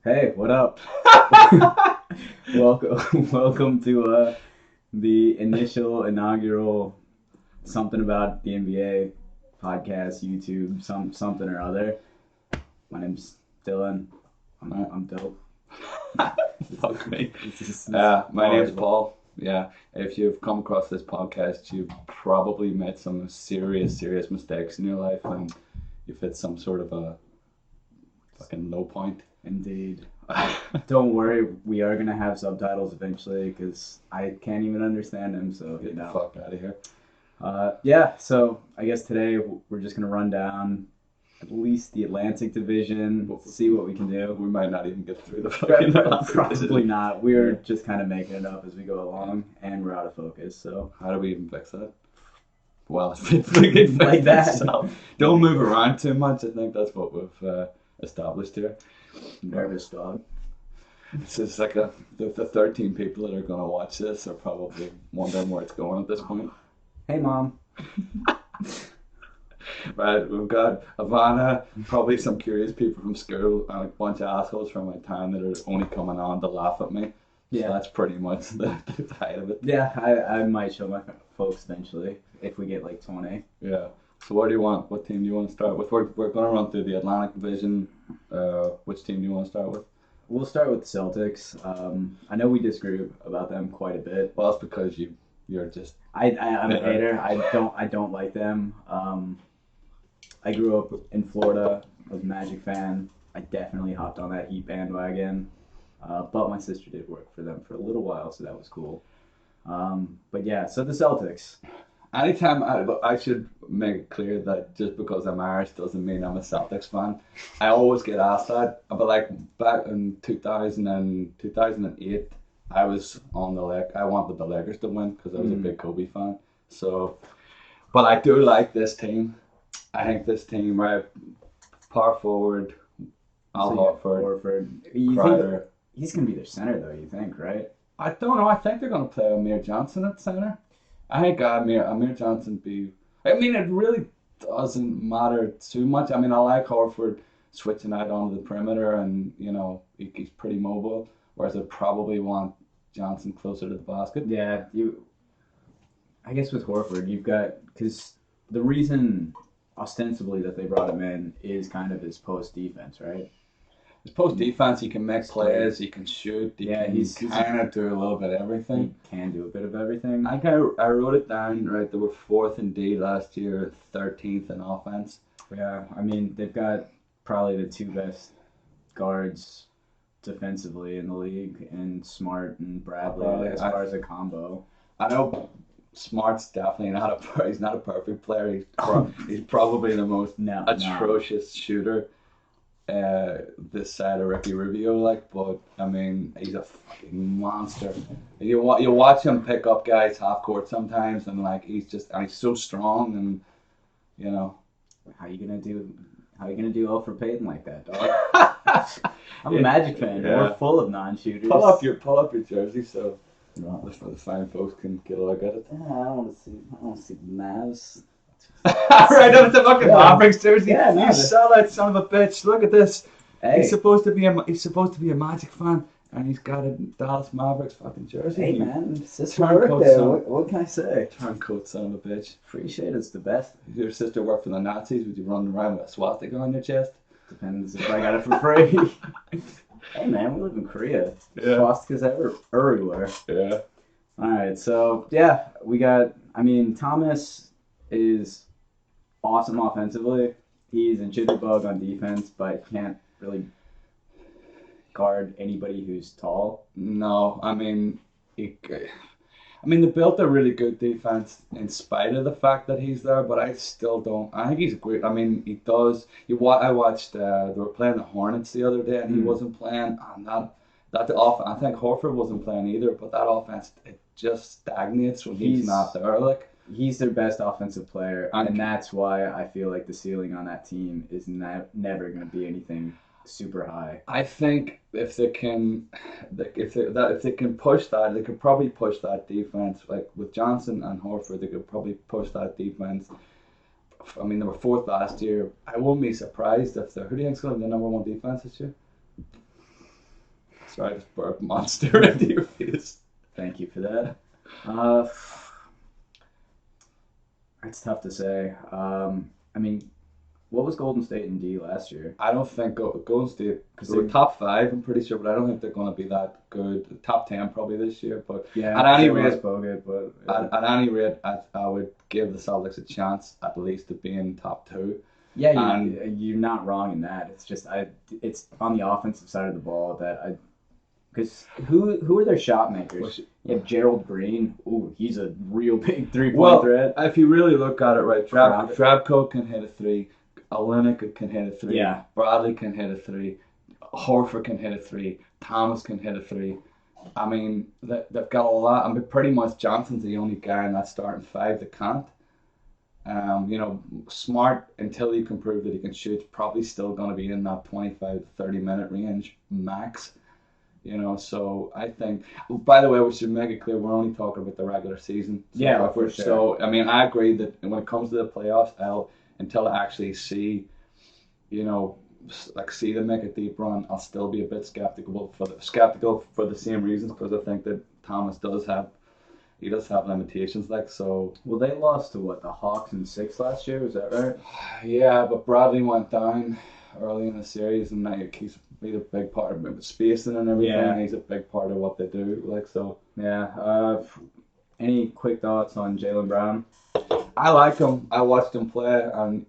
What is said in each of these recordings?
Hey, what up? Welcome to the inaugural something about the NBA podcast, YouTube, something or other. My name's Dylan. I'm dope. Fuck me. This is My name's horrible. Paul. Yeah, if you've come across this podcast, you've probably made some serious mistakes in your life, and you've hit some sort of a fucking low point. Indeed. Don't worry, we are gonna have subtitles eventually because I can't even understand them. So Get the fuck out of here. Yeah. So I guess today we're just gonna run down at least the Atlantic Division, see what we can do. We might not even get through the fucking Probably not. We're just kind of making it up as we go along, and we're out of focus. So How do we even fix that? Well, it's freaking Like that. Don't move around too much. I think that's what we've established here. nervous dog. It's just like the 13 people that are going to watch this are probably wondering where it's going at this point. Hey, mom. Right, we've got Ivana, probably some curious people from school, and a bunch of assholes from my town that are only coming on to laugh at me. Yeah. So that's pretty much the height of it. Yeah, I might show my folks eventually if we get like 20. Yeah. So what do you want? What team do you want to start with? We're going to run through the Atlantic Division. Which team do you want to start with? We'll start with the Celtics. I know we disagree about them quite a bit. Well, that's because you're just I'm a Yeah. hater. I don't like them. I grew up in Florida. I was a Magic fan. I definitely hopped on that Heat bandwagon. But my sister did work for them for a little while, so that was cool. But yeah, so the Celtics. anytime I should make it clear that just because I'm Irish doesn't mean I'm a Celtics fan. I always get asked that, but like back in 2000 and 2008, I was on the Lake. I wanted the Lakers to win because I was a big Kobe fan. So, but I do like this team. I think this team, right? Power forward, Al So you got Horford, Horford. You think Crowder. he's gonna be their center though? You think, right? I don't know. I think they're going to play Amir Johnson at center. I think Amir Johnson be. I mean, it really doesn't matter too much. I mean, I like Horford switching out onto the perimeter, and he's pretty mobile. Whereas I'd probably want Johnson closer to the basket. Yeah, you. I guess with Horford, you've got because the reason ostensibly that they brought him in is kind of his post defense, right? His post defense, he can make Straight. plays, he can shoot, he Yeah, can he's kind of do a little bit of he everything. can do a bit of everything. I wrote it down right. They were fourth in D last year, 13th in offense. Yeah, I mean they've got probably the two best guards defensively in the league, and Smart and Bradley as far as a combo. I know Smart's definitely not he's not a perfect player. He's probably the most No, atrocious shooter this side of Ricky Rubio. But I mean, he's a fucking monster. You watch him pick up guys half court sometimes, and he's so strong, and you know. How you gonna do? How you gonna do Alfred Payton like that, dog? I'm a Magic fan. Yeah. We're full of non-shooters. Pull up your jersey so the fine folks can get a look at it. I don't want to see the Mavs. Right up with the fucking Yeah. Mavericks jersey. Yeah, no, you that's- sellout son of a bitch. Look at this. Hey, He's supposed to be a Magic fan, and he's got a Dallas Mavericks fucking jersey. hey You man, it's just my Turncoat birthday. son. What can I say? Turncoat son of a bitch. Appreciate it's the best. If your sister worked for the Nazis, would you run around with a swastika on your chest? Depends if I got it for free. Hey man, we live in Korea. Yeah. Swastikas everywhere. Yeah. All right, so yeah, we got. I mean, Thomas is awesome offensively. He's a jitterbug on defense, but can't really guard anybody who's tall. No, I mean, they built a really good defense in spite of the fact that he's there, but I still don't. I think he's great. I mean, he does. I watched. They were playing the Hornets the other day, and he wasn't playing. And that the off. I think Horford wasn't playing either, but that offense it just stagnates when he's He's- not there. Like, He's their best offensive player, And- and that's why I feel like the ceiling on that team is never going to be anything super high. I think if they can, if they can push that, they could probably push that defense. Like with Johnson and Horford, they could probably push that defense. I mean, they were fourth last year. I wouldn't be surprised if they're. Who do you think's going to be the number one defense this year? Sorry, I just burped monster into your face. Thank you for that. Uh, it's tough to say. I mean, what was Golden State in D last year? I don't think Golden State, because they were they- top 5, I'm pretty sure, but I don't think they're going to be that good. Top 10 probably this year, but Yeah, At any they lost rate- Bogut, but at any rate, I would give the Celtics a chance at least of being top 2. yeah, you're not wrong in that. It's just it's on the offensive side of the ball that because who are their shot makers? You have Gerald Green. Ooh, he's a real big 3-point threat. If you really look at it, right, Crowder. Trabco can hit a 3, Olenek can hit a 3, Yeah. Bradley can hit a 3, Horford can hit a 3, Thomas can hit a 3. I mean, they've got a lot. I mean, pretty much Johnson's the only guy in that starting 5 that can't. Smart, until he can prove that he can shoot, probably still going to be in that 25 to 30 minute range max. So I think, by the way, we should make it clear we're only talking about the regular season. Yeah, for sure. So, I mean, I agree that when it comes to the playoffs, until I actually see, see them make a deep run, I'll still be a bit skeptical for the same reasons, because I think that Thomas does have limitations, so. Well, they lost to what, the Hawks in 6 last year? Was that right? Yeah, but Bradley went down early in the series, and he's a big part of it, spacing and everything. Yeah. He's a big part of what they do, so. Yeah. Any quick thoughts on Jaylen Brown? I like him. I watched him play, and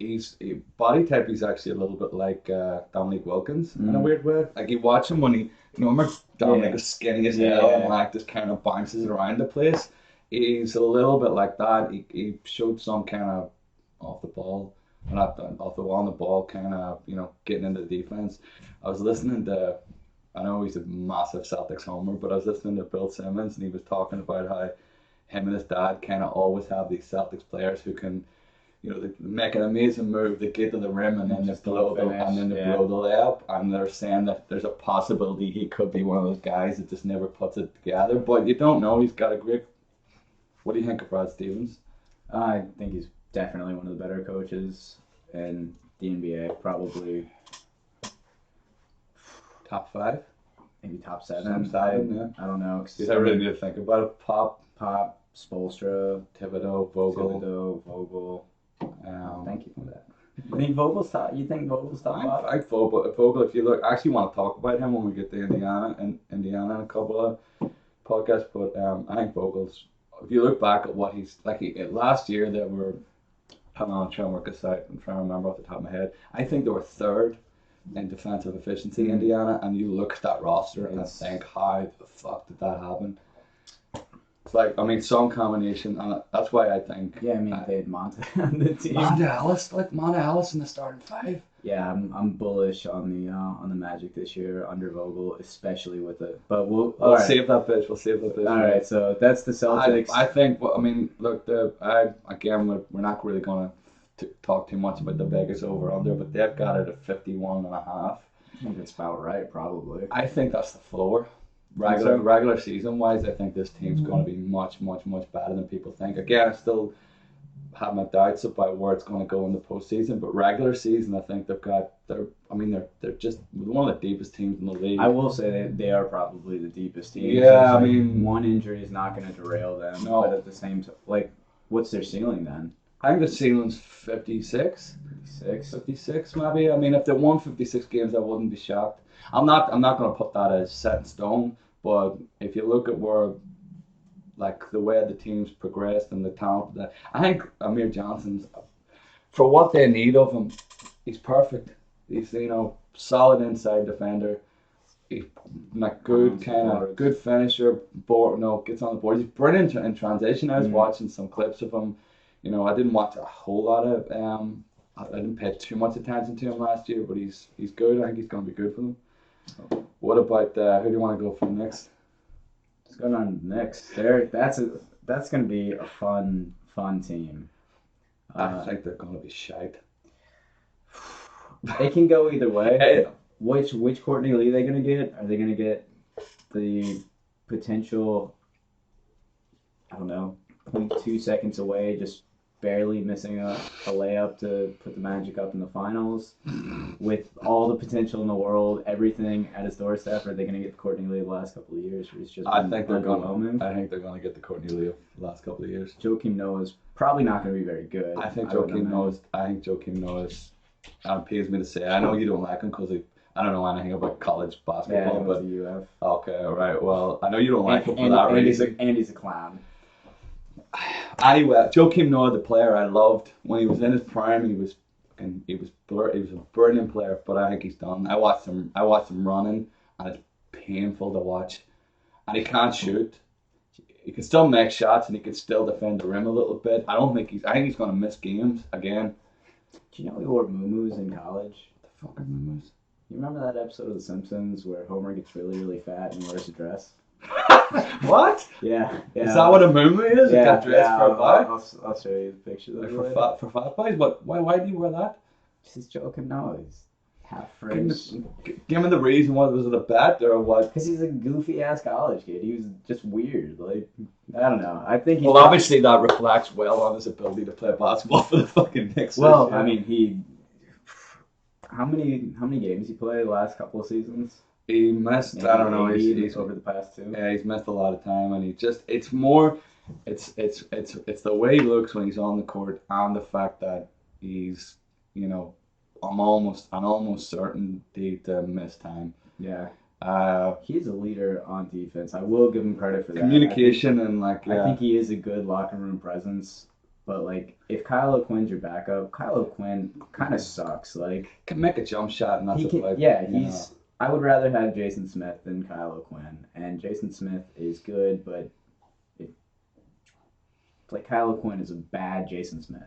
body type. He's actually a little bit like Dominique Wilkins in a weird way. Like, you watch him when remember Dominic is skinny as hell and just kind of bounces around the place. He's a little bit like that. He showed some kind of off the ball, not off the wall on the ball, kind of getting into the defense. I was listening to. I know he's a massive Celtics homer, but I was listening to Bill Simmons, and he was talking about how him and his dad kind of always have these Celtics players who can, they make an amazing move, they get to the rim, and then they blow the layup. And they're saying that there's a possibility he could be one of those guys that just never puts it together. But you don't know. He's got a great. What do you think of Brad Stevens? I think he's definitely one of the better coaches in the NBA. Probably top 5, maybe top 7. Yeah. I don't know. I really need to think about it. Pop, Spoelstra, Thibodeau, Vogel. Thank you for that. You think Vogel's top? I like Vogel. If you look, I actually want to talk about him when we get to Indiana in a couple of podcasts. But I think Vogel's. If you look back at what he's like, last year they were. I'm trying to work this out. I'm trying to remember off the top of my head. I think they were 3rd in defensive efficiency, Indiana, and you look at that roster and think, how the fuck did that happen? It's some combination, and that's why I think. Yeah, they had Monte on the team. Monte Ellis in the starting 5. Yeah, I'm bullish on the Magic this year under Vogel, especially with it. But we'll save that bitch. All right, so that's the Celtics. I think. Look, we're not really gonna talk too much about the Vegas over under, but they've got it at 51.5. I think that's about right, probably. I think that's the floor. Regular season wise, I think this team's going to be much, much, much better than people think. Again, I still have my doubts about where it's going to go in the postseason, but regular season, I think they're just one of the deepest teams in the league. I will say they are probably the deepest team. Yeah, one injury is not going to derail them. No. But at the same time, what's their ceiling then? I think the ceiling's 56 maybe. If they won 56 games, I wouldn't be shocked. I'm not going to put that as set in stone, but if you look at where, the way the team's progressed and the talent that I think Amir Johnson's, for what they need of him, he's perfect. He's solid inside defender. He's good good finisher. Gets on the board. He's brilliant in transition. I was watching some clips of him. I didn't watch a whole lot of. I didn't pay too much attention to him last year, but he's good. I think he's going to be good for them. What about who do you want to go for next? Let's go on next. That's going to be a fun team. I think they're going to be shite. It can go either way. Hey. Which Courtney Lee are they going to get? Are they going to get the potential, I don't know, 0.2 seconds away, just barely missing a layup to put the Magic up in the finals. With all the potential in the world, everything at his doorstep, are they going to get the Courtney Lee the last couple of years? Where he's just I been think they're underwhelming. gonna get the Courtney Lee the last couple of years. Joakim Noah's probably not going to be very good. I think would Joakim imagine. Noah's. It pays me to say. I know you don't like him because I don't know anything about college Yeah, basketball, it was the UF. but okay, all right. Well, I know you don't like him for And, that and, reason. he's a clown. Anyway, Joakim Noah, the player I loved when he was in his prime, he was a brilliant player, but I think he's done. I watched him running, and it's painful to watch. And he can't shoot. He can still make shots, and he can still defend the rim a little bit. I think he's going to miss games again. Do you know he wore muumuus in college? The fucking memories. You remember that episode of The Simpsons where Homer gets really, really fat and wears a dress? What? Yeah. Is that what a moo is? Yeah, It got dressed for a boy? I'll show you the picture. Like for fat boys? But why do you wear that? This is Joakim Noah. He's half French. Give me the reason. Was it a bet or what? Because he's a goofy ass college kid. He was just weird. Like, I don't know. I think he's Well, obviously that reflects well on his ability to play basketball for the fucking Knicks. Well, Yeah. I mean, he. How many games he played the last couple of seasons? He missed. Maybe I don't know. 80 He's over the past two. yeah, he's missed a lot of time, and it's the way he looks when he's on the court, and the fact that he's I'm almost certain to miss time. Yeah. Uh, He's a leader on defense. I will give him credit for that. communication and like I think he is a good locker room presence. But like, if Kyle O'Quinn's your backup, Kyle O'Quinn kind of sucks. Like, can make a jump shot, and that's he a can. play. Yeah, you he's. I would rather have Jason Smith than Kyle O'Quinn, and Jason Smith is good, but like Kyle O'Quinn is a bad Jason Smith.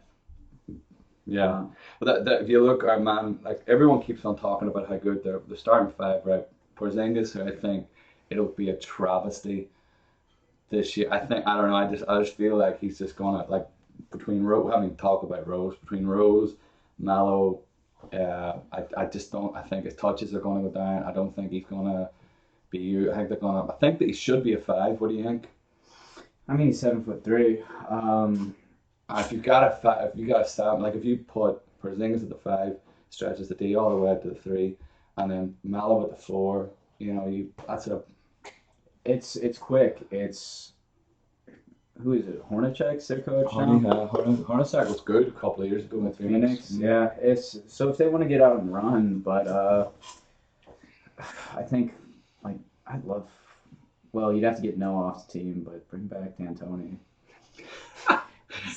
Yeah, but that if you look, our man, like everyone keeps on talking about how good they're the starting five, right? Porzingis, who I think it'll be a travesty this year. I don't know. I just feel like he's just gonna like between Rose. I mean, talk about Rose between Rose, Mallow. I just don't. I think his touches are gonna go down. I don't think he's gonna be. I think that he should be a 5. What do you think? I mean, he's 7'3". If you got a 7, like if you put Porzingis at the 5, stretches the D all the way out to the 3, and then Mallow at the 4, that's a. It's quick. It's who is it? Hornacek's their coach now. Hornacek was good a couple of years ago with Phoenix. Yeah. It's so if they want to get out and run, but I think like I'd love. Well, you'd have to get Noah off the team, but bring back D'Antoni.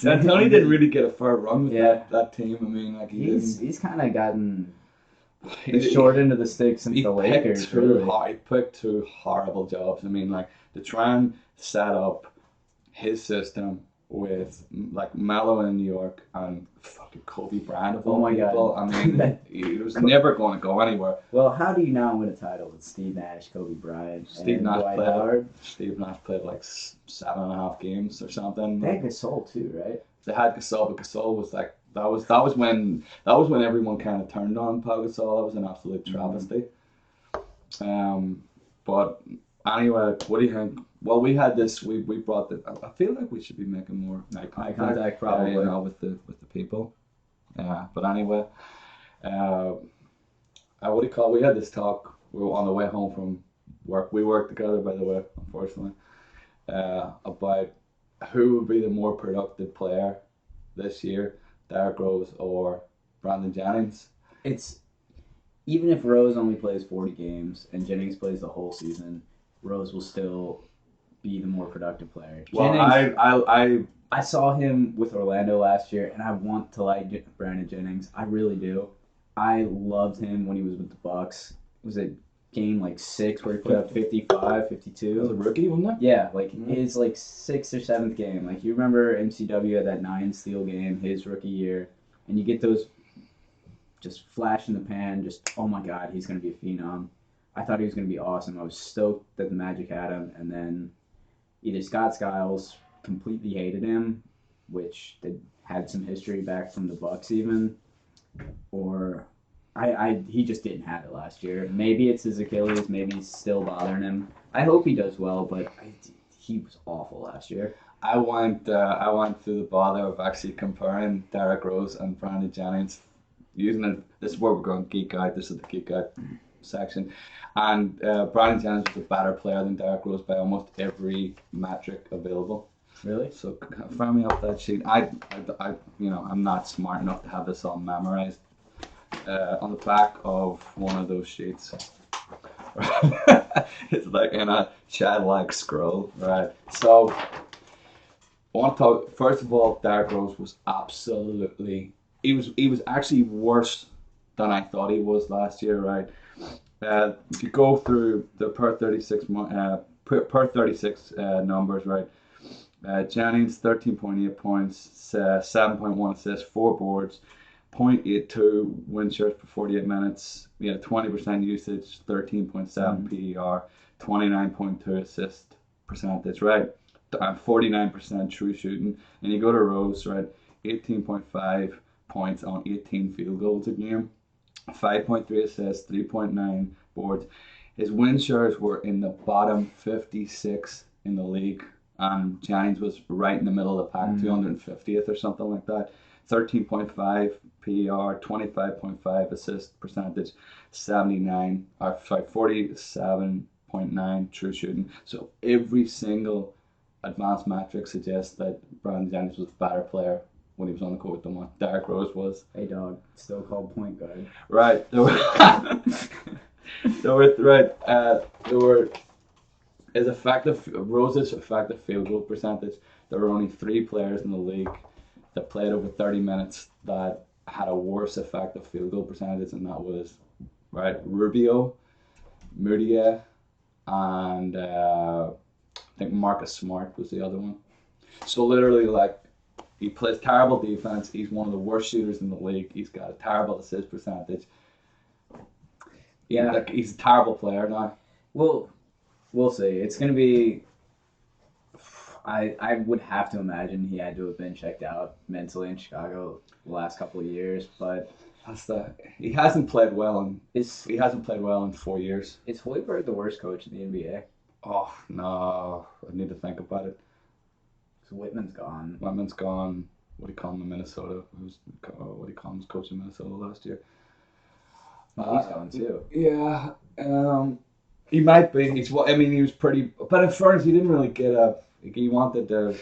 D'Antoni didn't really get a fair run with Yeah. that team. I mean, like He's kind of gotten he the short end of the stick since the Lakers. He picked 2 horrible jobs. I mean, like to try and set up his system with like Mallow in New York and fucking Kobe Bryant of all Oh my people. God. I mean, he was never going to go anywhere. Well, how do you not win a title with Steve Nash, Kobe Bryant, Steve and Nash Dwight played. Howard? Steve Nash played like 7.5 games or something. They had Gasol too, right? They had Gasol, but Gasol was like that was when everyone kind of turned on Pau Gasol. That was an absolute travesty. But anyway, what do you think? Well, we had this. We brought the. I feel like we should be making more eye contact probably. with the people. Yeah, but anyway, what do you call? We had this talk. We were on the way home from work. We worked together, by the way, unfortunately, about who would be the more productive player this year, Derrick Rose or Brandon Jennings. It's even if Rose only plays 40 games and Jennings plays the whole season, Rose will still be the more productive player. Well, Jennings, I saw him with Orlando last year, and I want to like Brandon Jennings. I really do. I loved him when he was with the Bucks. Was it game like 6 where he put up 55, 52? It was a rookie, wasn't it? Yeah, like his like 6th or 7th game. Like you remember MCW had that 9 steal game his rookie year, and you get those just flash in the pan. Just oh my God, he's gonna be a phenom. I thought he was gonna be awesome. I was stoked that the Magic had him, and then either Scott Skiles completely hated him, which they had some history back from the Bucks even, or he just didn't have it last year. Maybe it's his Achilles. Maybe he's still bothering him. I hope he does well, but he was awful last year. I went through the bother of actually comparing Derrick Rose and Brandon Jennings, using it. This is where we're going to geek out. This is the geek out section, and Brandon Jennings was a better player than Derrick Rose by almost every metric available. Really? So fire me up that sheet. I'm not smart enough to have this all memorized. On the back of one of those sheets. It's like in a chat-like scroll, right? So, I want to talk. First of all, Derrick Rose was absolutely. He was actually worse than I thought he was last year, right? If you go through the per 36 numbers, right? Jennings 13.8 points, 7.1 assists, 4 boards. 0.82 win shares per 48 minutes. 20% usage, 13.7 PER, 29.2 assist percentage, right? And 49% true shooting. And you go to Rose, right? 18.5 points on 18 field goals a game, 5.3 assists, 3.9 boards. His win shares were in the bottom 56 in the league. And Jennings was right in the middle of the pack, 250th or something like that. 13.5 PER, 25.5 assist percentage, 47.9 true shooting. So every single advanced metric suggests that Brandon Jennings was a better player when he was on the court than what Derrick Rose was. Hey dog, still called point guard. Right. Rose's effective field goal percentage. There were only 3 players in the league that played over 30 minutes that had a worse effective field goal percentage, and that was Rubio, Mudiay, and I think Marcus Smart was the other one. So literally, he plays terrible defense. He's one of the worst shooters in the league. He's got a terrible assist percentage. Yeah, he's a terrible player now. Well, we'll see. It's gonna be. I would have to imagine he had to have been checked out mentally in Chicago the last couple of years, but he hasn't played well in 4 years. Is Hoiberg the worst coach in the NBA? Oh no, I need to think about it. So Whitman's gone. Whitman's gone. What do you call him in Minnesota? What do you call him as coach in Minnesota last year? He's gone too. Yeah, he might be. He was pretty. But at first, he didn't really get a. He wanted to.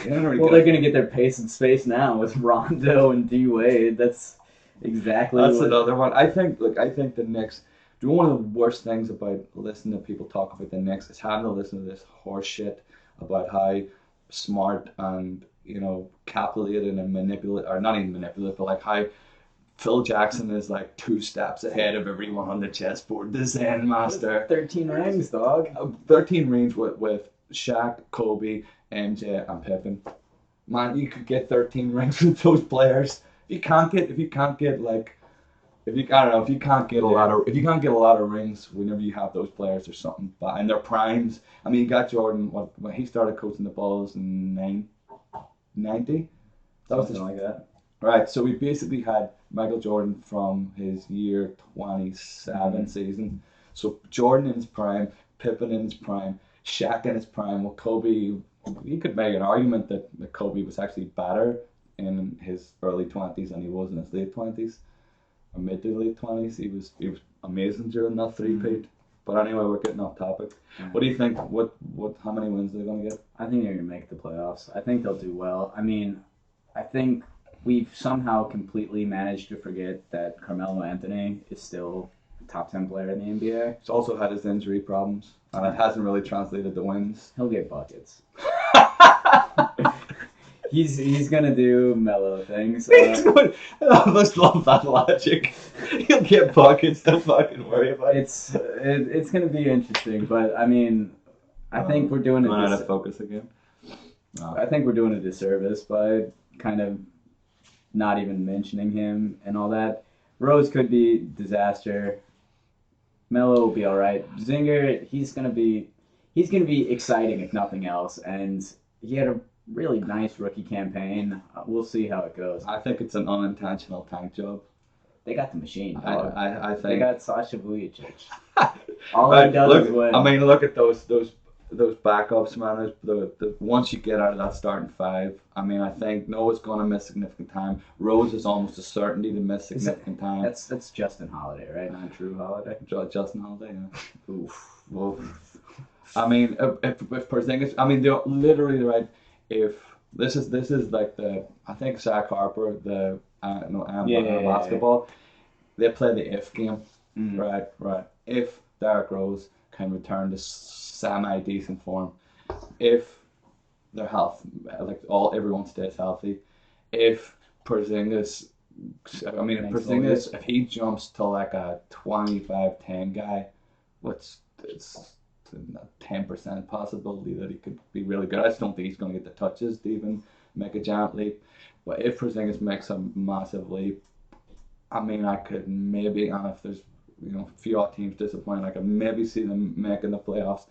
They're going to get their pace and space now with Rondo and D Wade. That's exactly. That's another one. I think the Knicks. One of the worst things about listening to people talk about the Knicks is having to listen to this horse shit about how smart and calculated and manipulative, or not even manipulative, but how Phil Jackson is 2 steps ahead of everyone on the chessboard. The Zen master. 13 rings, dog. 13 rings with Shaq, Kobe, MJ, and Pippen. Man, you could get 13 rings with those players. If you can't get a lot of rings whenever you have those players, there's something bad in their primes. I mean, you got Jordan when he started coaching the Bulls in 90. Something like that. Right, so we basically had Michael Jordan from his year 27 season. So Jordan in his prime, Pippen in his prime, Shaq in his prime. Well, Kobe, you could make an argument that Kobe was actually better in his early 20s than he was in his late 20s or mid to late 20s. He was amazing during that three-peat. But anyway, we're getting off topic. What do you think? How many wins are they going to get? I think they're going to make the playoffs. I think they'll do well. I mean, I think we've somehow completely managed to forget that Carmelo Anthony is still a top 10 player in the NBA. He's also had his injury problems, and it hasn't really translated to wins. He'll get buckets. He's gonna do Melo things. I must love that logic. He'll get buckets. Don't fucking worry about it. It's gonna be interesting, but I mean, I think we're doing out of focus again. No. I think we're doing a disservice by kind of not even mentioning him and all that. Rose could be disaster. Melo will be all right. Zinger, he's gonna be exciting if nothing else, and he had a really nice rookie campaign. We'll see how it goes. I think it's an unintentional tank job. They got the machine. I think they got Sasha Vujicic. All he does is win. I mean, look at those those backups, man, the once you get out of that starting five, I mean, I think Noah's gonna miss significant time. Rose is almost a certainty to miss significant time. That's Justin Holiday, right? Not Drew Holiday. Justin Holiday, yeah. Oof. Well, I mean, if Porzingis, I mean, they're literally right. If this is like the, I think Zach Harper, the basketball, they play the if game, right. If Derrick Rose can return to semi decent form, if their health, like everyone stays healthy, if Porzingis, I mean, if he jumps to like a 25-10 guy, which it's a 10% possibility that he could be really good. I just don't think he's going to get the touches to even make a giant leap. But if Porzingis makes a massive leap, I mean, I could maybe, and if there's a few odd teams disappointing, I could maybe see them making the playoffs.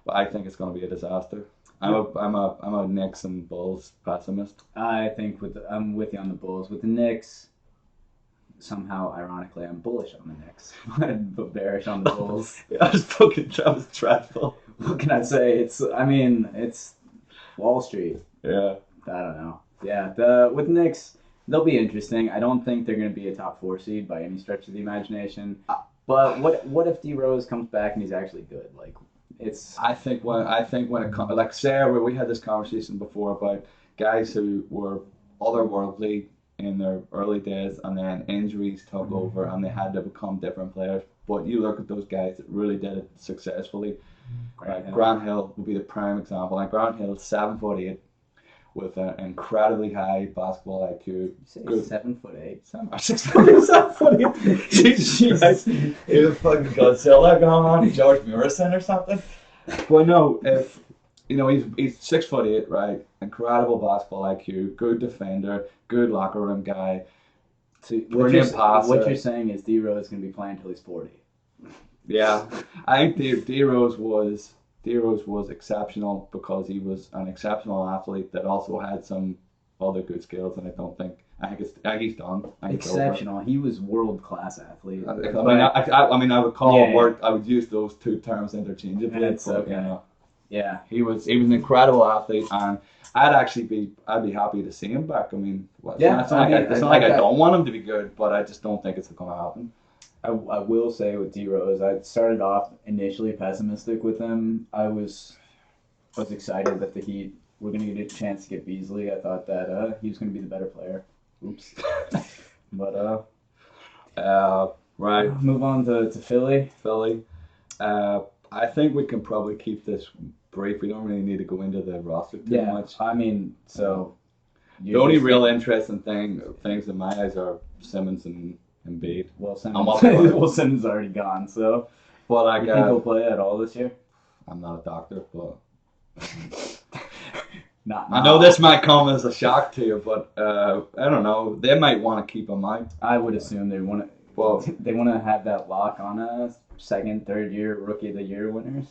But I think it's going to be a disaster. I'm a Knicks and Bulls pessimist. I think I'm with you on the Bulls. With the Knicks, somehow, ironically, I'm bullish on the Knicks, but bearish on the Bulls. That was dreadful. What can I say? It's Wall Street. Yeah. I don't know. Yeah, with the Knicks, they'll be interesting. I don't think they're going to be a top 4 seed by any stretch of the imagination. But what if D Rose comes back and he's actually good? Like, I think when it comes, like Sarah, we had this conversation before about guys who were otherworldly in their early days, and then injuries took over, and they had to become different players. But you look at those guys that really did it successfully. Grant Hill would be the prime example. Like Grant Hill, 7'8", with an incredibly high basketball IQ. You say 7'8"? 7'8". Jesus Christ. He was fucking Godzilla going on, George Morrison or something. Well, no, if he's 6'8", right? Incredible basketball IQ, good defender, good locker room guy. So what you're saying is D Rose is going to be playing until he's 40. Yeah, I think D Rose was exceptional because he was an exceptional athlete that also had some other good skills, and I think he's done. Exceptional. He was world class athlete. I would call it work. I would use those two terms interchangeably. It's okay. Yeah, he was an incredible athlete, and I'd be happy to see him back. I mean, it's not like I don't want him to be good, but I just don't think it's going to happen. I will say with D Rose, I started off initially pessimistic with him. I was excited that the Heat were going to get a chance to get Beasley. I thought that he was going to be the better player. Oops. But right. Move on to Philly. I think we can probably keep this brief. We don't really need to go into the roster too much. I mean, so the only real interesting things in my eyes are Simmons and Embiid. Well, Simmons is already gone. So, but you think he'll play at all this year? I'm not a doctor, but I know this might come as a shock to you, but I don't know. They might want to keep him out. I would assume they want to. Well, they want to have that lock on a second, third year Rookie of the Year winners.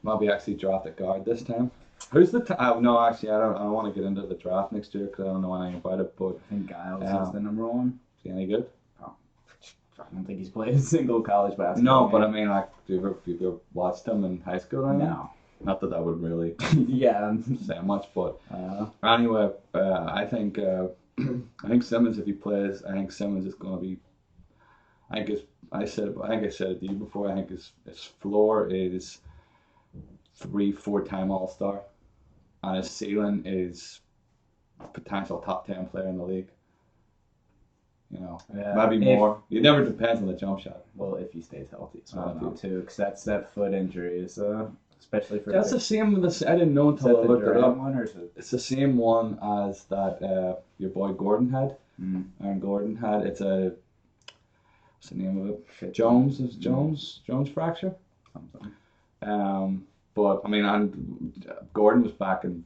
Maybe actually draft a guard this time. Who's the? No, actually, I don't want to get into the draft next year because I don't know anything about it. But I think Giles is the number one. Is he any good? I don't think he's played a single college basketball. No, game. But I mean, like, have you ever watched him in high school? Or No. Not that would really say much, but anyway, I think Simmons, if he plays, I think Simmons is going to be. I think I said it to you before. I think his floor is 3-4 time All-Star, and his ceiling is potential top 10 player in the league. Maybe more. It never depends on the jump shot. Well, if he stays healthy, so too, because that's that foot injury is especially for. That's the same. I didn't know until I looked it up. It's the same one as that your boy Gordon had. Aaron Gordon had. What's the name of it? Jones fracture. Something. But I mean, Gordon was back in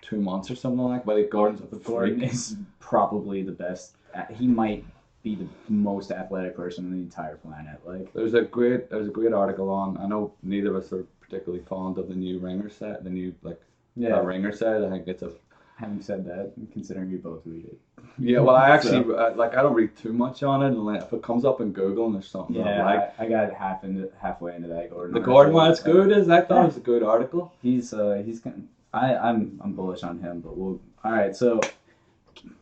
2 months or something like that. But Gordon is probably the best. He might be the most athletic person on the entire planet. Like there's a great article on. I know neither of us are particularly fond of the new Ringer set. The new Ringer set. I think it's Having said that, considering we both read it. Yeah, well, I actually So, like I don't read too much on it, and like, if it comes up in Google and there's something that I like, I got halfway into that Gordon. the Gordon article. one, it's good. Is I thought it was a good article. He's I'm bullish on him, but we'll all right. So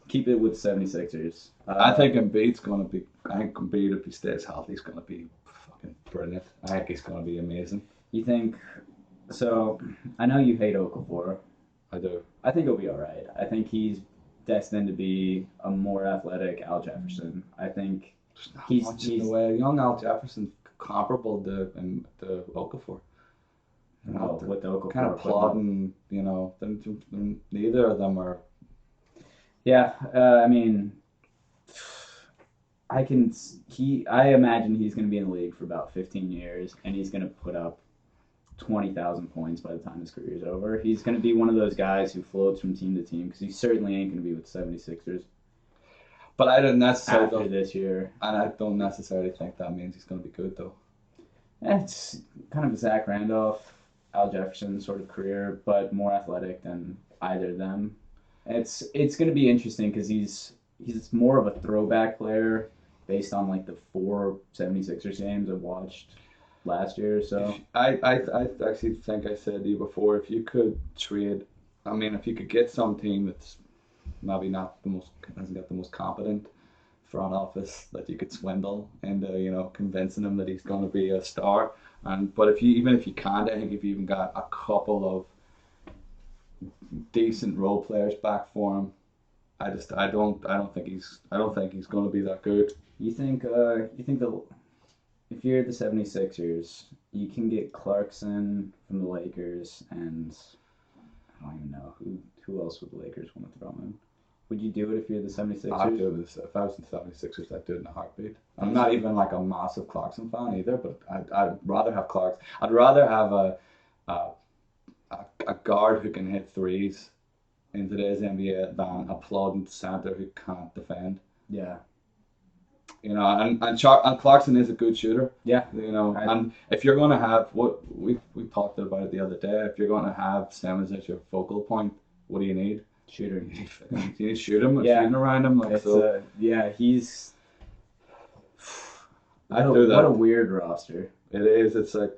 keep it with 76ers. I think Embiid's gonna be. I think Embiid, if he stays healthy, he's gonna be fucking brilliant. I think he's gonna be amazing. You think so? I know you hate Okafor. I do. I think he'll be all right. I think he's destined to be a more athletic Al Jefferson. I think There's not He's- much in he's- the way. Young Al Jefferson's comparable to Okafor. well, with the Okafor Kind of putting up- plodding, neither of them are. Yeah, I mean, I imagine he's going to be in the league for about 15 years, and he's going to put up 20,000 points by the time his career is over. He's going to be one of those guys who floats from team to team because he certainly ain't going to be with 76ers But I don't after necessarily, this year. and I don't necessarily think that means he's going to be good though. It's kind of a Zach Randolph, Al Jefferson sort of career, but more athletic than either of them. It's going to be interesting because he's more of a throwback player based on like the 4 76ers games I've watched last year or so. I actually think I said to you before, if you could trade, if you could get some team that's maybe not the most, hasn't got the most competent front office that you could swindle into, convincing him that he's going to be a star. But even if you can't, I think if you even got a couple of decent role players back for him, I don't think he's going to be that good. You think if you're the 76ers, you can get Clarkson from the Lakers and I don't even know who else would the Lakers want to throw him in. Would you do it if you're the 76ers? I'd do this if I was the 76ers. I'd do it in a heartbeat. I'm not even like a massive Clarkson fan either, but I'd rather have Clarkson. I'd rather have a guard who can hit threes in today's NBA than a plodding center who can't defend. Yeah. And Clarkson is a good shooter. Yeah. And if you're going to have what we talked about it the other day, if you're going to have Simmons as your focal point, what do you need? Shooter. You need to shoot him, Yeah. shooting around him, like It's so. he's I'd do that. what a weird roster. It is. It's like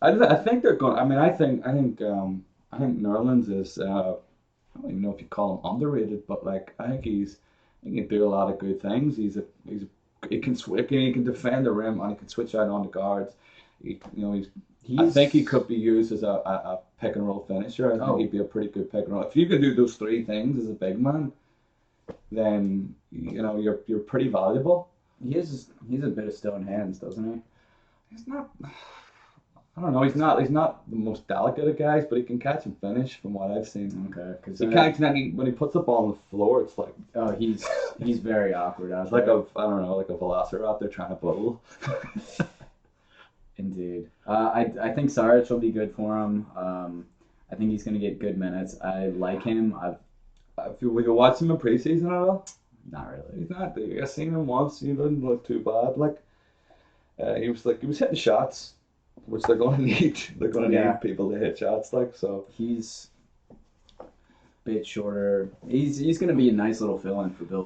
I think they're going. I think Nerlens is. I don't even know if you call him underrated, but like I think he can do a lot of good things. He can switch. He can defend the rim and he can switch out on the guards. I think he could be used as a pick and roll finisher. I think he'd be a pretty good pick and roll. If you can do those three things as a big man, then you're pretty valuable. He's a bit of stone hands, doesn't he? He's not. I don't know. He's not the most delicate of guys, but he can catch and finish from what I've seen. Okay, because He can't. When he puts the ball on the floor, it's like he's very awkward out it's like there. like a velociraptor trying to bowl. Indeed. I think Saric will be good for him. I think he's going to get good minutes. I like him. If you watch him in preseason at all, Not really. he's not. I've seen him once. He didn't look too bad. Like he was hitting shots, which they're going to need. They're going to need people to hit shots. Like so. He's a bit shorter. He's going to be a nice little fill-in for Ben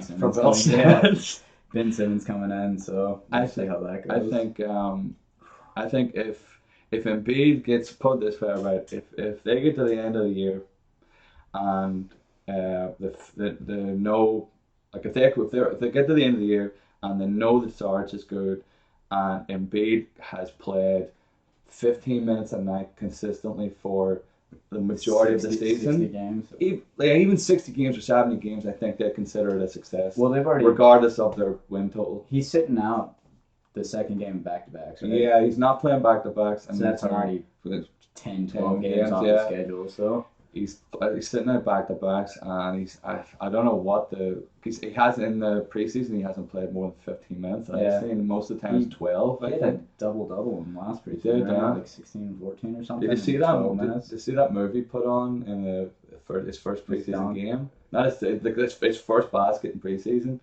Simmons. For Bill Yeah. Simmons. Ben Simmons coming in, so we'll see how that goes. I think if Embiid gets put this way, right, if they get to the end of the year and the know, like if they get to the end of the year and they know that Sarge is good and Embiid has played 15 minutes a night consistently for the majority of the 60 season, games. even 60 games or 70 games, I think they consider it a success. Well, they've already. regardless of their win total. He's sitting out the second game back-to-backs, right? Yeah, he's not playing back-to-backs. So that's already 10, 12 games games, on yeah. the schedule. So He's sitting out back-to-backs, and I don't know what he hasn't in the preseason. He hasn't played more than 15 minutes. Yeah. I've seen most of the time it's 12. he I had a think. double-double in last He preseason, did, right? yeah. Like 16, 14 or something. Did you see in that? 12 minutes. Did you see that movie put on in his first He's preseason down. game? Not his first basket in preseason.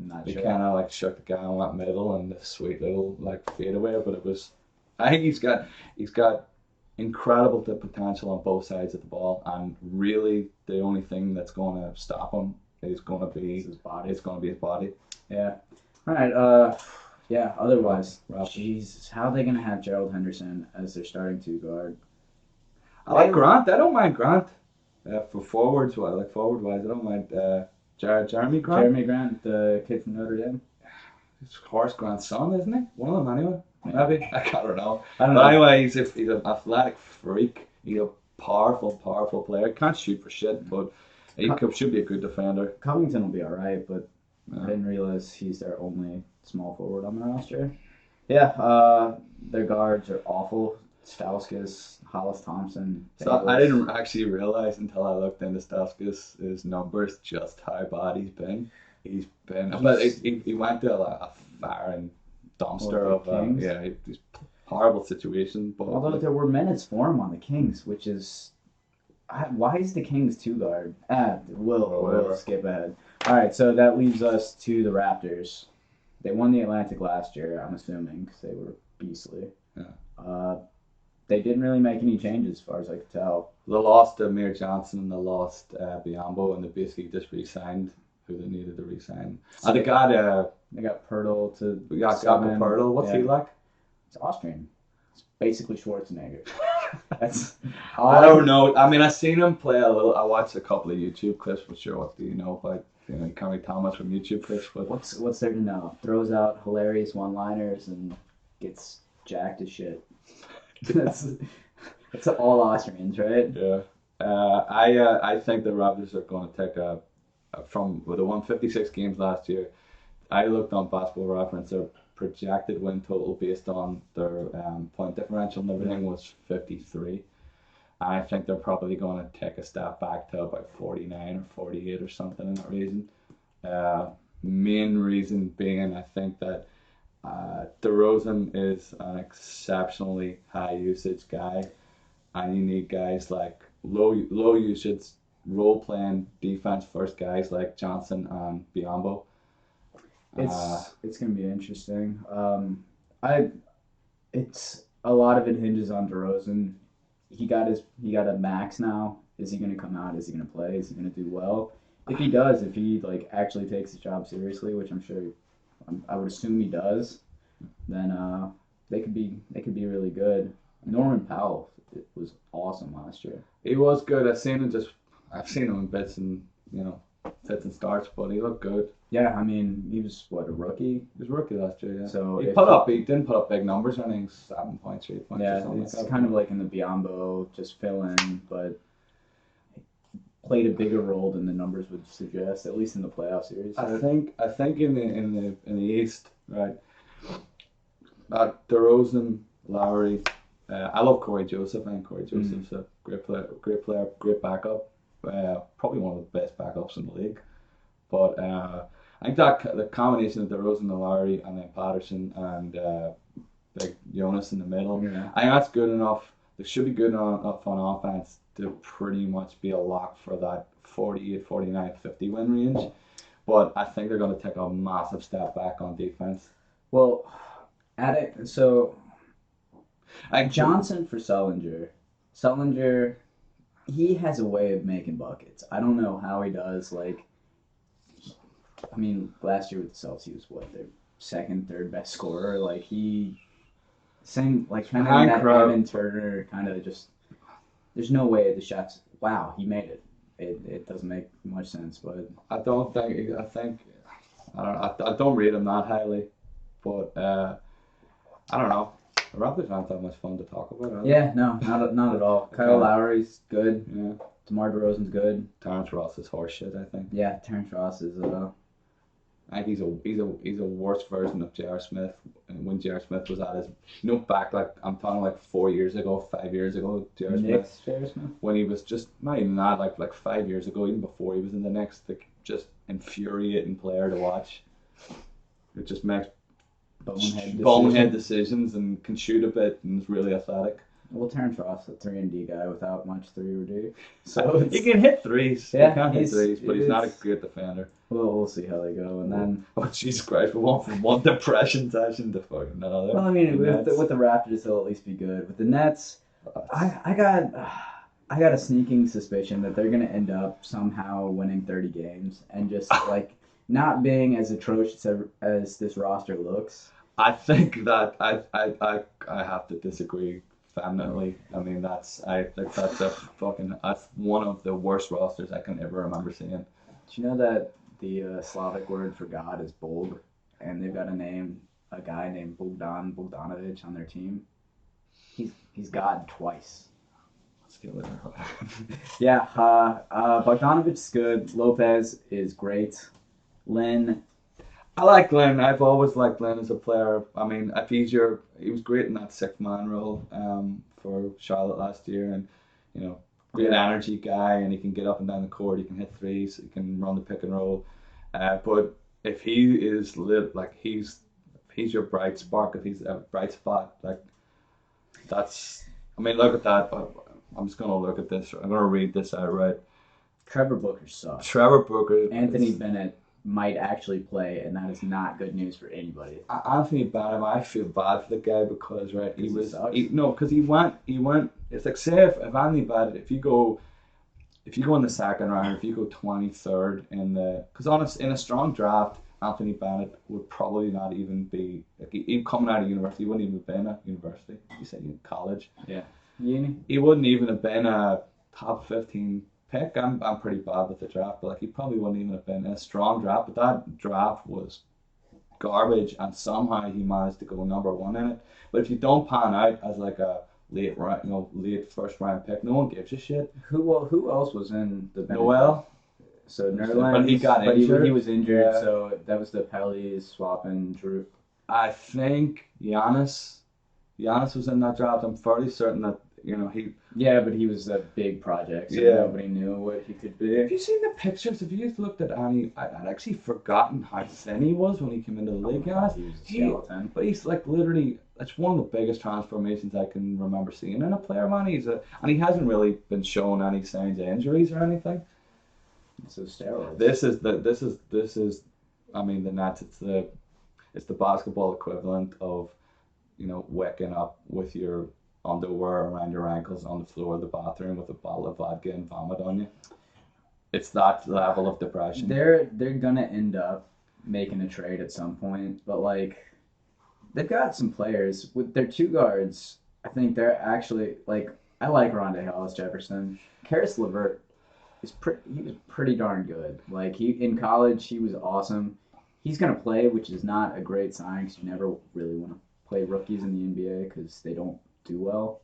I'm not He sure. kind of like shook the guy on that middle and the sweet little like fadeaway, but it was. I think he's got incredible the potential on both sides of the ball, and really the only thing that's going to stop him is going to be His body. It's going to be his body. Yeah. All right. Yeah. Otherwise, Raptors. Jesus, how are they gonna have Gerald Henderson as their starting two guard? I like Grant. I don't mind Grant. For forwards, forward wise, I don't mind Jeremy Grant. Jeremy Grant, the kid from Notre Dame. It's Horace Grant's son, isn't he? One of them anyway. Maybe. I don't know. I don't But know. anyway, he's an athletic freak. He's a powerful player. Can't shoot for shit, but he should be a good defender. Covington will be all right, but Yeah. I didn't realize he's their only small forward on the roster. Yeah. Their guards are awful. Stauskas, Hollis Thompson. So I didn't actually realize until I looked into Stauskas' numbers just how bad he's been. But he went to a firing dumpster What, the Kings? he's horrible situation. But Although there were minutes for him on the Kings, which is why is the Kings two guard? We'll Whatever. skip ahead. All right, so that leaves us to the Raptors. They won the Atlantic last year, I'm assuming, because they were beastly. Yeah. They didn't really make any changes, as far as I could tell. they lost Amir Johnson and they lost Biombo, and they basically just re-signed who they needed to re-sign. So And they got They got Pirtle to. we got sub Jakob in. Pertl. What's he Yeah. like? It's Austrian. It's basically Schwarzenegger. That's. I don't know. I mean, I seen him play a little. I watched a couple of YouTube clips. But sure, what do you know? But you can't really tell much from YouTube clips. But What's there to know? Throws out hilarious one-liners and gets jacked as shit. That's all Austrians, right? yeah, I think the Raptors are going to take from they won 56 games last year. I looked on Basketball Reference. Their projected win total based on their point differential and everything was 53. And I think they're probably going to take a step back to about 49 or 48 or something in that region. Main reason being, I think that DeRozan is an exceptionally high usage guy, and you need guys like low usage, role playing defense first guys like Johnson and Biombo. It's gonna be interesting. It's a lot of it hinges on DeRozan. He got a max now. Is he gonna come out? Is he gonna play? Is he gonna do well? If he does, if he like actually takes his job seriously, which I'm sure, I would assume he does, then they could be really good. Norman Powell was awesome last year. He was good. I've seen him in bits and fits and starts, but he looked good. Yeah, I mean he was what, a rookie. He was rookie last year. Yeah. So he if didn't put up big numbers. I think 7 points, 8 points. or Yeah, something it's like that. kind of like in the Biombo, just fill in, but played a bigger role than the numbers would suggest, at least in the playoff series. I think in the East, right? DeRozan, Lowry. I love Corey Joseph. I think Corey Joseph's a great player, great backup. Probably one of the best backups in the league. But I think that the combination of DeRozan and Lowry and then Patterson and like Jonas in the middle, Yeah. I think that's good enough. They should be good enough on offense to pretty much be a lock for that 48, 49, 50 win range. But I think they're going to take a massive step back on defense. Well, so Like Johnson for Sullinger. Sullinger, he has a way of making buckets. I don't know how he does. Like, I mean, last year with the Celtics, he was what, their second, third best scorer. Like same like kind of Hank that Rowe. Evan Turner kind of just. There's no way the shots. Wow, he made it. It doesn't make much sense, but I don't rate him that highly, but I don't know. The Raptors aren't that much fun to talk about. Are they? yeah, no, not at all. Kyle Okay. Lowry's good. Yeah. DeMar DeRozan's good. Terrence Ross is horseshit. I think. Yeah, Terrence Ross is I think he's a worse version of J.R. Smith. And when J.R. Smith was at his, back like I'm talking like 4 years ago, 5 years ago, J.R. Smith. Knicks, J.R. Smith. When he was just not even that like 5 years ago, even before he was in the Knicks, like just infuriating player to watch. It just makes bonehead decisions and can shoot a bit and is really athletic. Well, Terrence Ross, a 3-and-D guy without much 3-or-D. So He can hit threes. Yeah, he can hit he's- threes, but he's not a it's- good defender. we'll see how they go. And then, Oh Jesus Christ! We went from one depression session to fucking another. well, I mean, The Nets. with the Raptors, they'll at least be good. With the Nets, I got a sneaking suspicion that they're gonna end up somehow winning 30 games and just like not being as atrocious as this roster looks. I think that I have to disagree vehemently. I mean, I think that's one of the worst rosters I can ever remember seeing. Do you know that the Slavic word for God is Bog, and they've got a guy named Bogdanovic on their team. He's God twice. Let's get with it. Yeah, Bogdanovic's good. Lopez is great. Lynn, I like Glenn. I've always liked Glenn as a player. I mean, he was great in that sixth man role for Charlotte last year, and you know, great yeah, energy guy, and he can get up and down the court. He can hit threes. He can run the pick and roll. But if he is lit, like if he's your bright spark, if he's a bright spot, like that's. I mean, look at that. I'm just gonna look at this. I'm gonna read this out right. Trevor Booker sucks. Trevor Booker. Anthony Bennett might actually play, and that is not good news for anybody. Anthony Bynum, I feel bad for the guy because right, because he went. It's like say if Anthony Bennett, if you go in the second round, if you go 23rd in the, because honest in a strong draft, Anthony Bennett would probably not even be like he coming out of university, he wouldn't even have been at university. You said college. Yeah, uni. He wouldn't even have been a top 15 pick. I'm pretty bad with the draft, but like he probably wouldn't even have been in a strong draft. But that draft was garbage, and somehow he managed to go number one in it. But if you don't pan out as like a late first round pick, no one gives a shit. Who else was in the Bennett? Noel, So Nerlens, but he got injured. He was injured, Yeah. so that was the Pellies swapping Drew. I think Giannis was in that draft. I'm fairly certain that he. Yeah, but he was a big project, so Yeah. nobody knew what he could be. Have you seen the pictures? Have you looked at any? I'd actually forgotten how thin he was when he came into the league, guys. He was a skeleton. But he's like literally, it's one of the biggest transformations I can remember seeing in a player, man. And he hasn't really been showing any signs of injuries or anything. So steroids. This is, I mean, the Nets. It's the basketball equivalent of, waking up with your underwear around your ankles on the floor of the bathroom with a bottle of vodka and vomit on you. It's that level of depression. They're gonna end up making a trade at some point, but like they've got some players with their two guards. I think they're actually like I like Rondé Hollis Jefferson. Karis LeVert he was pretty darn good. Like he in college he was awesome. He's gonna play, which is not a great sign because you never really want to play rookies in the NBA because they don't do well.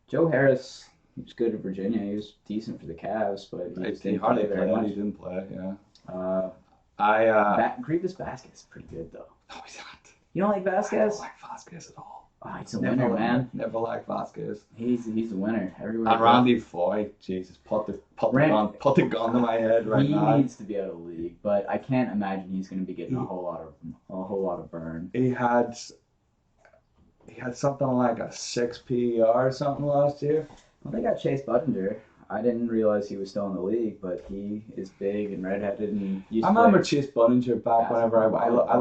Joe Harris, he was good at Virginia. He was decent for the Cavs, but He hardly played. He didn't play. Yeah. Uh, Grievous Vasquez is pretty good though. No, he's not. You don't like I Vasquez? don't like Vasquez at all. Oh, he's a winner, man. Never liked Vasquez. He's a winner everywhere. And Randy Foy, Jesus, put the gun to my head right now. He needs to be out of the league, but I can't imagine he's going to be getting a whole lot of burn. He had something like a 6 PER or something last year. Well, they got Chase Budinger. I didn't realize he was still in the league, but he is big and redheaded and used I to remember play. Chase Budinger back whenever Basketball. I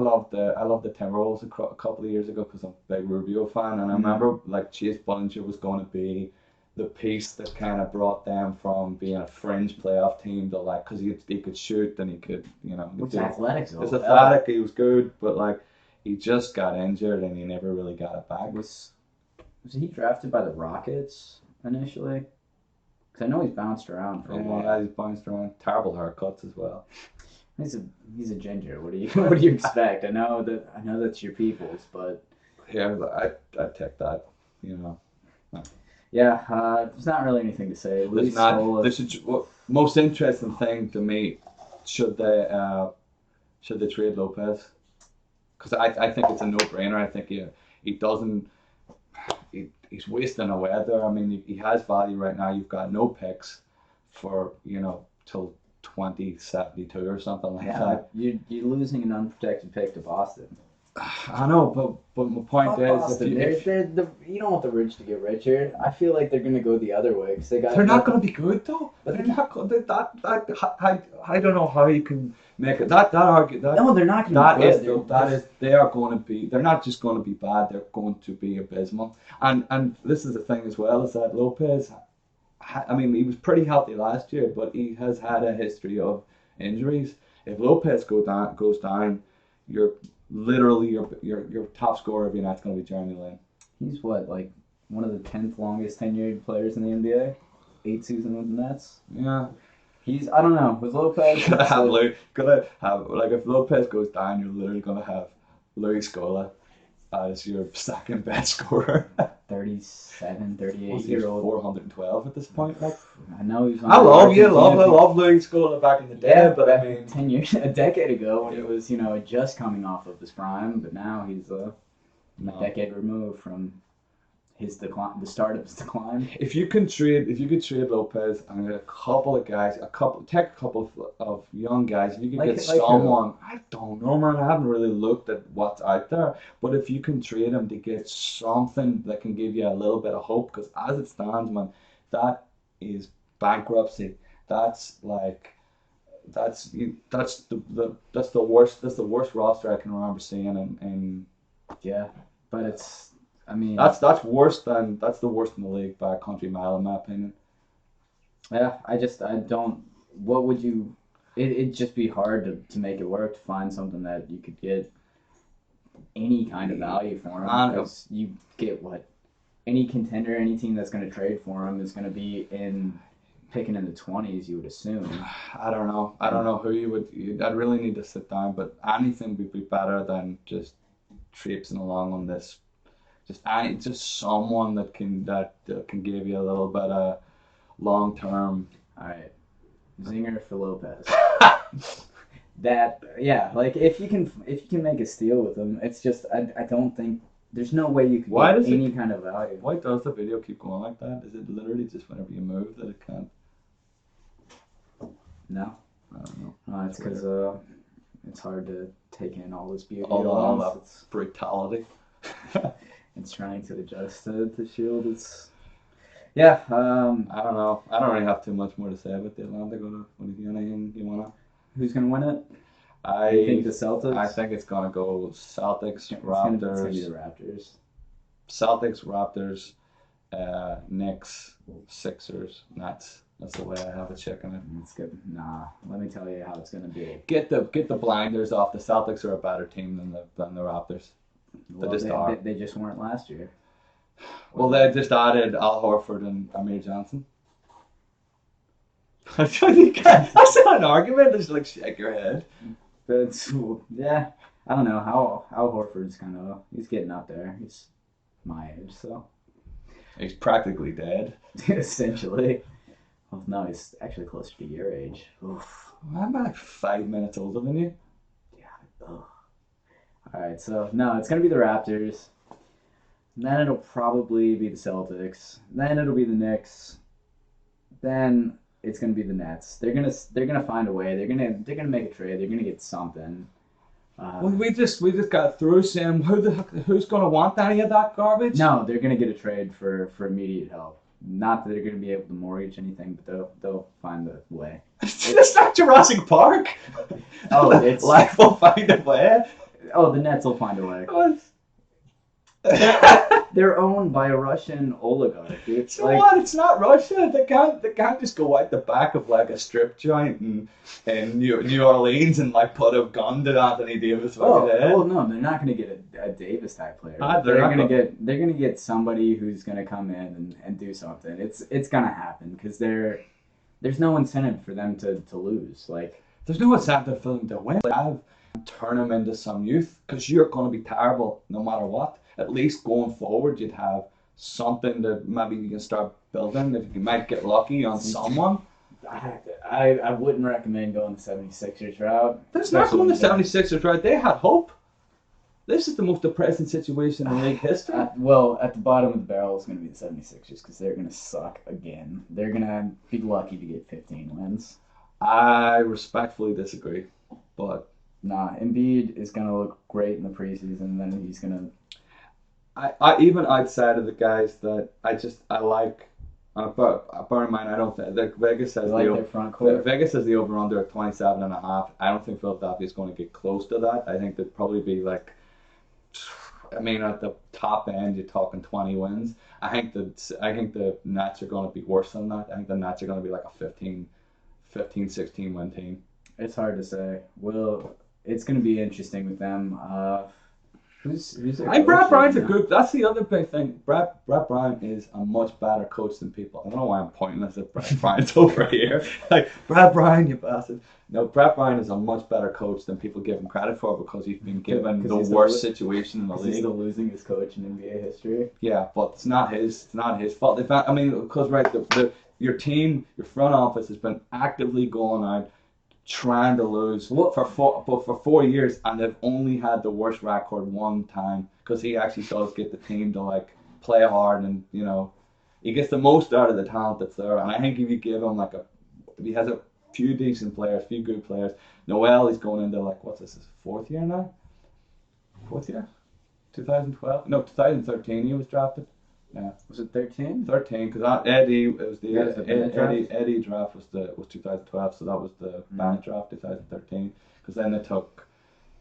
loved the Timberwolves a couple of years ago because I'm a big Rubio fan, and I remember like Chase Budinger was going to be the piece that kind of brought them from being a fringe playoff team to like because he could shoot and he could What's athletics? He's athletic, he was good, but like he just got injured and he never really got it back. Was he drafted by the Rockets initially? Because I know he's bounced around for a while. Yeah, he's bounced around. Terrible haircuts as well. He's a ginger. What do you expect? I know that's your people's, but Yeah, I'd take that. yeah, there's not really anything to say. There's not. Most interesting thing to me, should they trade Lopez? Because I think it's a no-brainer. I think he doesn't. He's wasting away there. I mean, he has value right now. You've got no picks for till 2072 or something like that. You're losing an unprotected pick to Boston. I know, but my point Fuck is, Boston. You don't want the rich to get richer. I feel like they're gonna go the other way because they got. they're not going to be good though. But They're not going. I don't know how you can make it that argue that. No, they're not gonna That be is good. that is they are going to be. They're not just going to be bad. They're going to be abysmal. And this is the thing as well is that Lopez. I mean, he was pretty healthy last year, but he has had a history of injuries. If Lopez goes down, you're literally your top scorer every night's going to be Jeremy Lin. He's what, like one of the 10th longest tenured players in the NBA? 8 seasons with the Nets. Yeah. He's, I don't know, with Lopez. Gonna have like if Lopez goes down, you're literally gonna have Luis Scola as your second best scorer. 37, 38 He's year old. 412 at this point. Like, I know he's on I love Luis Scola back in the day, Yeah, but I mean, 10 years, a decade ago when he was, just coming off of his prime, but now he's a decade removed from his decline, the start of his decline. if you could trade Lopez and a couple of guys, take a couple of young guys, if you could get someone, I don't know, man, I haven't really looked at what's out there, but if you can trade him to get something that can give you a little bit of hope, because as it stands, man, that is bankruptcy. That's like, that's the worst roster I can remember seeing in Yeah, but it's, I mean, that's the worst in the league by a country mile, in my opinion. yeah, I don't. What would you? It'd just be hard to make it work to find something that you could get any kind of value for him, because you get what any contender, any team that's going to trade for him is going to be picking in the 20s. You would assume. I don't know who you would. I'd really need to sit down, but anything would be better than just traipsing along on this. Just someone that can give you a little bit of long term. All right, Zinger for Lopez. That, yeah, like if you can make a steal with him, it's just I don't think there's no way you can get any kind of value. Why does the video keep going like that? Is it literally just whenever you move that it can't? No, I don't know. no, it's because it's hard to take in all this beauty. All that brutality. It's trying to adjust to the shield. It's yeah. I don't know. I don't really have too much more to say about the Atlanta. What do you wanna? Who's gonna win it? I think the Celtics. I think it's gonna go Celtics, It's gonna Raptors. be the Raptors. Celtics, Raptors, Knicks, Sixers, Nets. That's the way I have it checking it. It's good. Nah, let me tell you how it's gonna be. Get the blinders off. The Celtics are a better team than the Raptors. Well, they just weren't last year. Well, they just added Al Horford and Amir Johnson. That's not an argument. Just like shake your head. But yeah, I don't know how Al Horford's he's getting up there. He's my age, so he's practically dead. Essentially. Well, no, he's actually closer to your age. Oof. I'm like 5 minutes older than you. Yeah. Ugh. All right, so no, it's gonna be the Raptors. Then it'll probably be the Celtics. Then it'll be the Knicks. Then it's gonna be the Nets. They're gonna find a way. They're gonna make a trade. They're gonna get something. Well, we just got through saying who's gonna want any of that garbage? No, they're gonna get a trade for immediate help. Not that they're gonna be able to mortgage anything, but they'll find a way. It's not Jurassic Park. Oh, it's life will find a way. Oh, the Nets will find a way. They're owned by a Russian oligarch. It's like, what? It's not Russia. They can't just go out the back of like a strip joint in New Orleans and like put a gun to Anthony Davis. Well, no, they're not going to get a Davis type player. They're going to get somebody who's going to come in and do something. It's going to happen because there's no incentive for them to lose. Like, there's no incentive for them to win. Turn them into some youth because you're going to be terrible no matter what. At least going forward, you'd have something that maybe you can start building. If you might get lucky on someone. I wouldn't recommend going the 76ers route. There's not going the 76ers route. They had hope. This is the most depressing situation in league history. Well, at the bottom of the barrel is going to be the 76ers because they're going to suck again. They're going to be lucky to get 15 wins. I respectfully disagree, but Nah, Embiid is gonna look great in the preseason, and then he's gonna. I even outside of the guys that I like, but bear in mind I don't think like Vegas says Like the their front court. Vegas says the over under at 27.5. I don't think Philadelphia is going to get close to that. I think they'd probably be like, I mean, at the top end you're talking 20 wins. I think the Nets are going to be worse than that. I think the Nets are going to be like a 15, 16 win team. It's hard to say. It's gonna be interesting with them. Who's their And Brad coach Brown's a right now? good. That's the other big thing. Brad Brown is a much better coach than people. I don't know why I'm pointing this at Brad Brown's over here. Like Brad Brown, you bastard. No, Brad Brown is a much better coach than people give him credit for because he's been given 'Cause the he's worst the- situation in the Is he league. still losing his coach in NBA history? Yeah, but it's not his fault. I mean, because right, your team, your front office has been actively going out trying to lose for 4 years, and they've only had the worst record one time because he actually does get the team to like play hard, and he gets the most out of the talent that's there. And I think if you give him if he has a few decent players, few good players. Noel is going into like what's this, his fourth year now? Fourth year? 2012? No, 2013 he was drafted. Yeah. Was it 13? 13 because Eddie it was the Yeah, it was the Bennett draft? Eddie draft was 2012, so that was the Bennett draft 2013 because then they took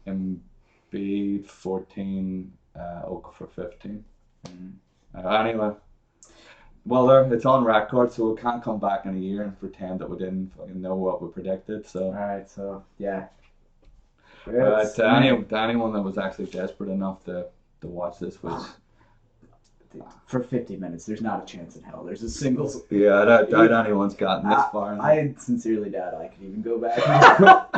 Embiid 14, Okafor 15. Anyway, well it's on record, so we can't come back in a year and pretend that we didn't fucking know what we predicted. So Alright, so yeah. to anyone that was actually desperate enough to watch this, which For 50 minutes, there's not a chance in hell. There's a single. yeah, I doubt anyone's gotten this far. I sincerely doubt I could even go back.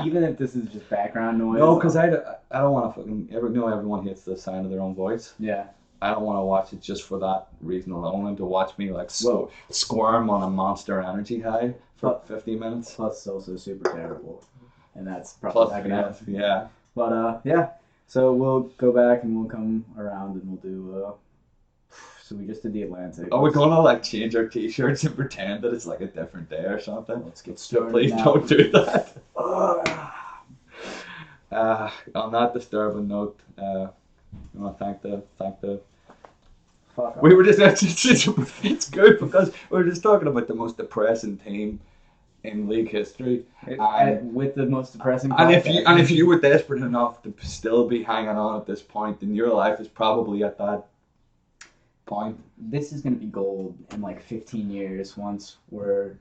Even if this is just background noise. No, because I don't want to fucking everyone hates the sound of their own voice. Yeah. I don't want to watch it just for that reason alone, and to watch me like Whoa. squirm on a Monster Energy high for 50 minutes. Plus, it's also super terrible. And that's probably not going to happen. Yeah. But, yeah. So we'll go back and we'll come around and we'll do. So we just did the Atlantic. Are we gonna like change our t-shirts and pretend that it's like a different day or something? Let's get So started. please now. don't do that. On that disturbing note, I want to thank the. Fuck off. We were just it's good because we were just talking about the most depressing team in league history, with the most depressing. and if podcast. you were desperate enough to still be hanging on at this point, then your life is probably at that point. This is going to be gold in like 15 years once we've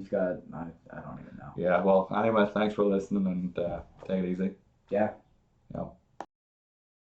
got, I don't even know. Yeah. Well, anyway, thanks for listening and take it easy. Yeah. Yeah.